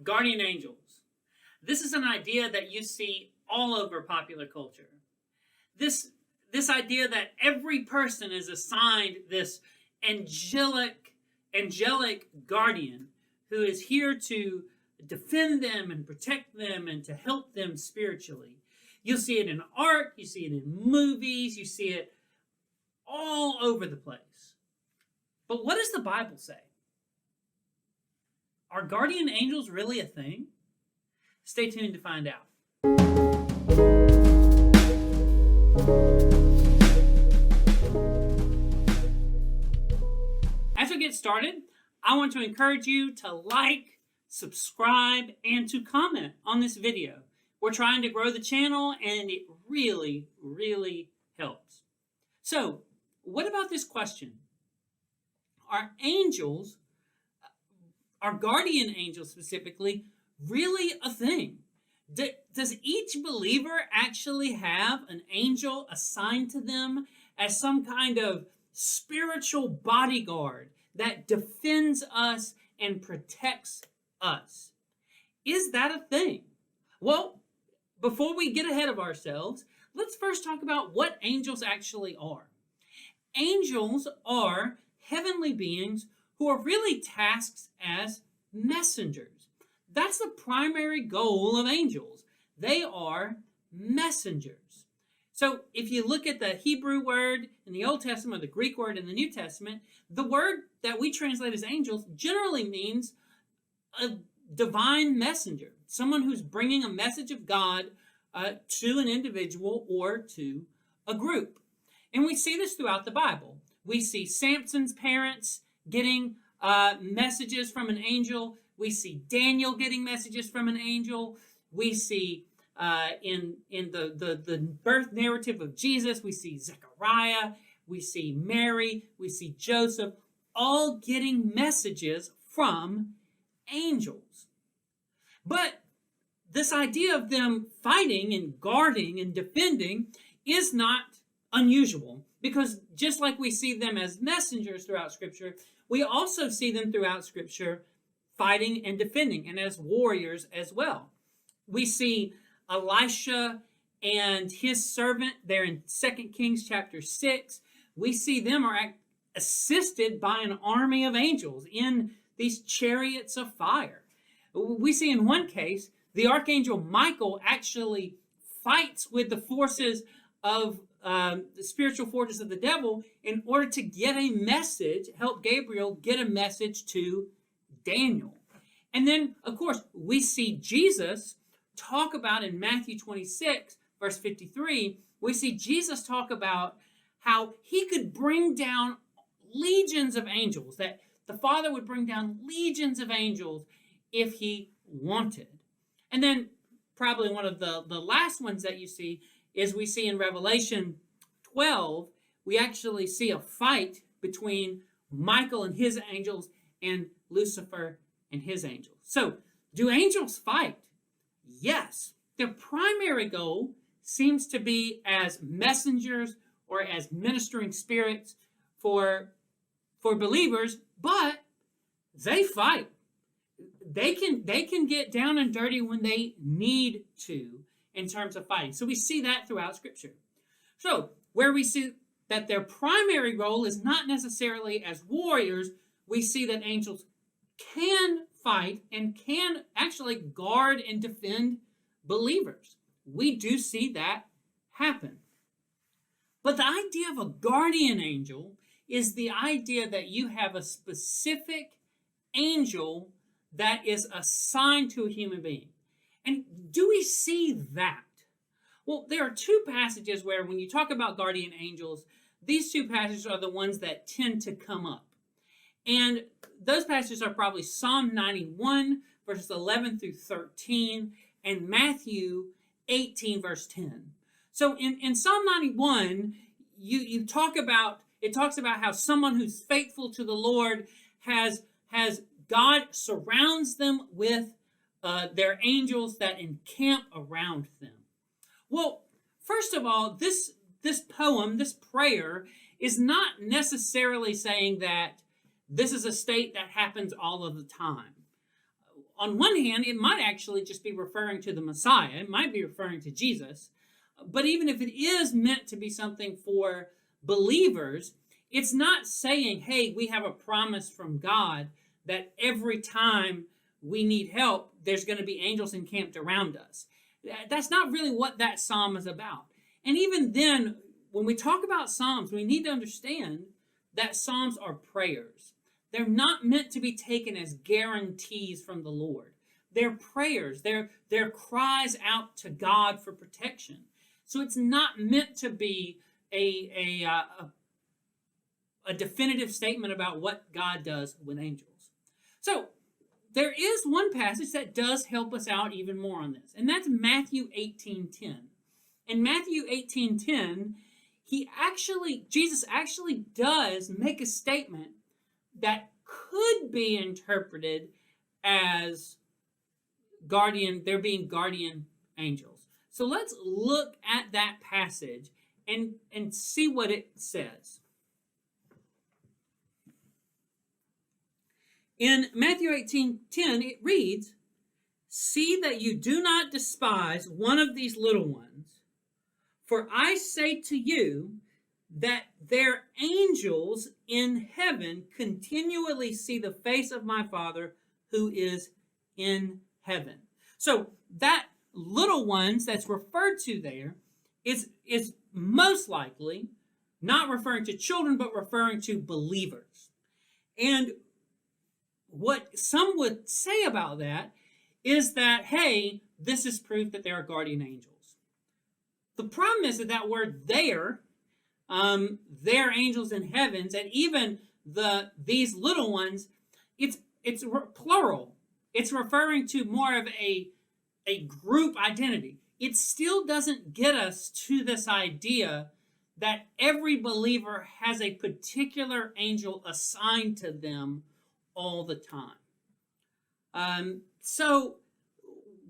Guardian angels. This is an idea that you see all over popular culture. This idea that every person is assigned this angelic guardian who is here to defend them and protect them and to help them spiritually. You'll see it in art, you see it in movies, you see it all over the place. But what does the Bible say? Are guardian angels really a thing? Stay tuned to find out. As we get started, I want to encourage you to like, subscribe, and to comment on this video. We're trying to grow the channel, and it really, really helps. So, what about this question? Are angels, are guardian angels specifically, really a thing? Does each believer actually have an angel assigned to them as some kind of spiritual bodyguard that defends us and protects us? Is that a thing? Well, before we get ahead of ourselves, let's first talk about what angels actually are. Angels are heavenly beings who are really tasked as messengers. That's the primary goal of angels. They are messengers. So if you look at the Hebrew word in the Old Testament, or the Greek word in the New Testament, the word that we translate as angels generally means a divine messenger, someone who's bringing a message of God to an individual or to a group. And we see this throughout the Bible. We see Samson's parents getting messages from an angel. We see Daniel getting messages from an angel. We see in the birth narrative of Jesus, we see Zechariah, we see Mary, we see Joseph, all getting messages from angels. But this idea of them fighting and guarding and defending is not unusual, because just like we see them as messengers throughout Scripture, we also see them throughout Scripture fighting and defending, and as warriors as well. We see Elisha and his servant there in 2 Kings chapter 6. We see them are assisted by an army of angels in these chariots of fire. We see in one case, the archangel Michael actually fights with the forces of the spiritual forces of the devil in order to get a message, help Gabriel get a message to Daniel. And then, of course, we see Jesus talk about in Matthew 26, verse 53, we see Jesus talk about how he could bring down legions of angels, that the Father would bring down legions of angels if he wanted. And then probably one of the last ones that you see is we see in Revelation 12, we actually see a fight between Michael and his angels and Lucifer and his angels. So, do angels fight? Yes. Their primary goal seems to be as messengers or as ministering spirits for believers, but they fight. They can get down and dirty when they need to in terms of fighting. So we see that throughout Scripture. So where we see that their primary role is not necessarily as warriors, we see that angels can fight and can actually guard and defend believers. We do see that happen. But the idea of a guardian angel is the idea that you have a specific angel that is assigned to a human being. And do we see that? Well, there are two passages where when you talk about guardian angels, these two passages are the ones that tend to come up. And those passages are probably Psalm 91, verses 11 through 13, and Matthew 18, verse 10. So in Psalm 91, it talks about how someone who's faithful to the Lord has God surrounds them with their angels that encamp around them. Well, first of all, this poem, this prayer, is not necessarily saying that this is a state that happens all of the time. on one hand, it might actually just be referring to the Messiah. It might be referring to Jesus. But even if it is meant to be something for believers, it's not saying, hey, we have a promise from God that every time we need help, there's going to be angels encamped around us. That's not really what that psalm is about. And even then, when we talk about psalms, we need to understand that psalms are prayers. They're not meant to be taken as guarantees from the Lord. They're prayers. They're cries out to God for protection. So it's not meant to be a definitive statement about what God does with angels. So there is one passage that does help us out even more on this, and that's Matthew 18:10. In Matthew 18:10, Jesus actually does make a statement that could be interpreted as there being guardian angels. So let's look at that passage and see what it says. In Matthew 18:10, it reads, "See that you do not despise one of these little ones, for I say to you that their angels in heaven continually see the face of my Father who is in heaven." So that little ones that's referred to there is most likely not referring to children, but referring to believers. And what some would say about that is that, hey, this is proof that there are guardian angels. The problem is that word there, their angels in heavens, and even these little ones, it's plural. It's referring to more of a group identity. It still doesn't get us to this idea that every believer has a particular angel assigned to them all the time. So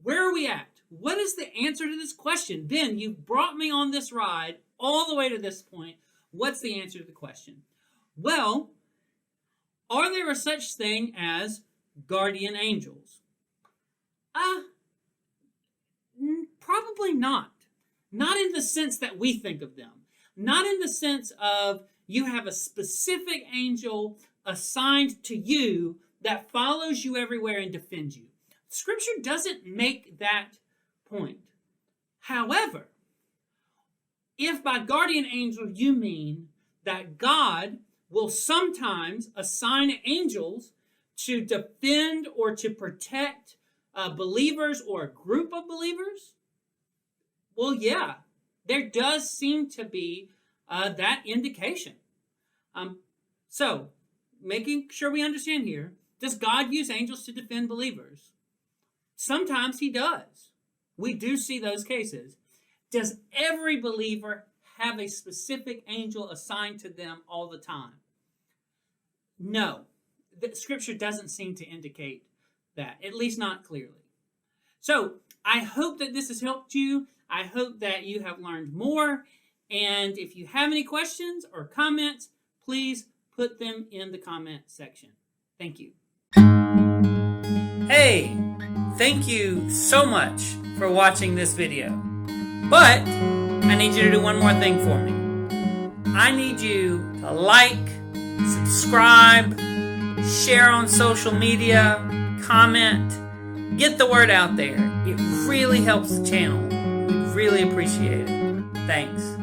where are we at? What is the answer to this question? Ben, you brought me on this ride all the way to this point. What's the answer to the question? Well, are there a such thing as guardian angels? Probably not. Not in the sense that we think of them. Not in the sense of you have a specific angel assigned to you that follows you everywhere and defends you. Scripture doesn't make that point. However, if by guardian angel you mean that God will sometimes assign angels to defend or to protect believers or a group of believers, well, yeah, there does seem to be that indication. So, making sure we understand here, does God use angels to defend believers? Sometimes he does. We do see those cases. Does every believer have a specific angel assigned to them all the time? No. The Scripture doesn't seem to indicate that, at least not clearly. So, I hope that this has helped you. I hope that you have learned more. And if you have any questions or comments, please put them in the comment section. Thank you. Hey, thank you so much for watching this video. But I need you to do one more thing for me. I need you to like, subscribe, share on social media, comment, get the word out there. It really helps the channel. We really appreciate it. Thanks.